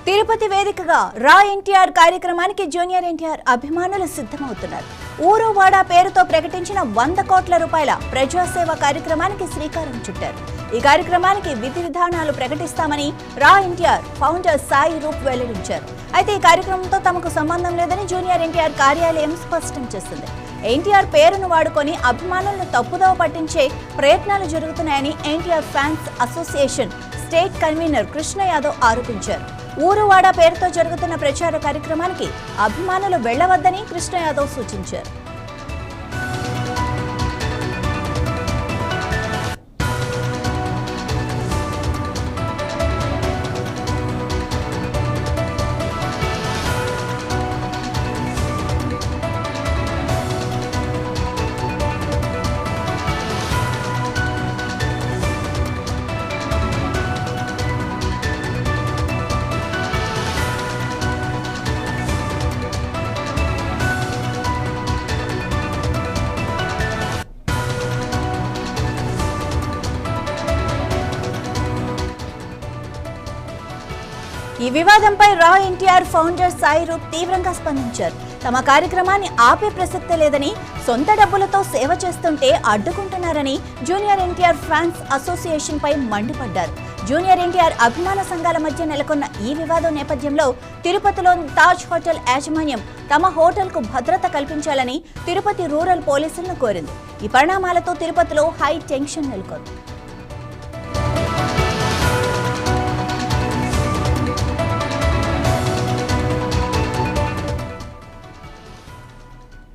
తిరుపతి వేదికగా రా ఎన్టీఆర్ కార్యక్రమానికి జూనియర్ ఎన్టీఆర్ అభిమానులు సిద్ధమవుతున్నారు. ఊరు వాడ పేరుతో ప్రకటించిన 100 కోట్ల రూపాయల ప్రజాసేవ కార్యక్రమానికి శ్రీకారం చుట్టారు. ఈ కార్యక్రమానికి విధి విధానాలు ప్రకటిస్తామని రా ఎన్టీఆర్ ఫౌండర్ సాయి రూప్ వెల్లడించారు. అయితే ఈ కార్యక్రమంతో తమకు సంబంధం లేదని జూనియర్ ఎన్టీఆర్ కార్యాలయం స్పష్టం చేసింది. ఎన్టీఆర్ పేరును వాడుకొని అభిమానులను తప్పుదోవ పట్టించే ప్రయత్నాలు జరుగుతున్నాయని NTR fans association state convener Krishna Yadav ఆరోపించారు. ఊరువాడ పేరుతో జరుగుతున్న ప్రచార కార్యక్రమానికి అభిమానులు వెళ్లవద్దని కృష్ణ యాదవ్ సూచించారు. ఈ వివాదంపై రా ఎన్టీఆర్ ఫౌండర్ సాయి రూప్ తీవ్రంగా స్పందించారు. తమ కార్యక్రమాన్ని ఆపే ప్రసక్తే లేదని, సొంత డబ్బులతో సేవ చేస్తుంటే అడ్డుకుంటున్నారని జూనియర్ ఎన్టీఆర్ ఫ్యాన్స్ అసోసియేషన్ పై మండిపడ్డారు. జూనియర్ ఎన్టీఆర్ అభిమాన సంఘాల మధ్య నెలకొన్న ఈ వివాదం నేపథ్యంలో తిరుపతిలోని తాజ్ హోటల్ యాజమాన్యం తమ హోటల్కు భద్రత కల్పించాలని తిరుపతి రూరల్ పోలీసులను కోరింది. ఈ పరిణామాలతో తిరుపతిలో హై టెన్షన్ నెలకొంది.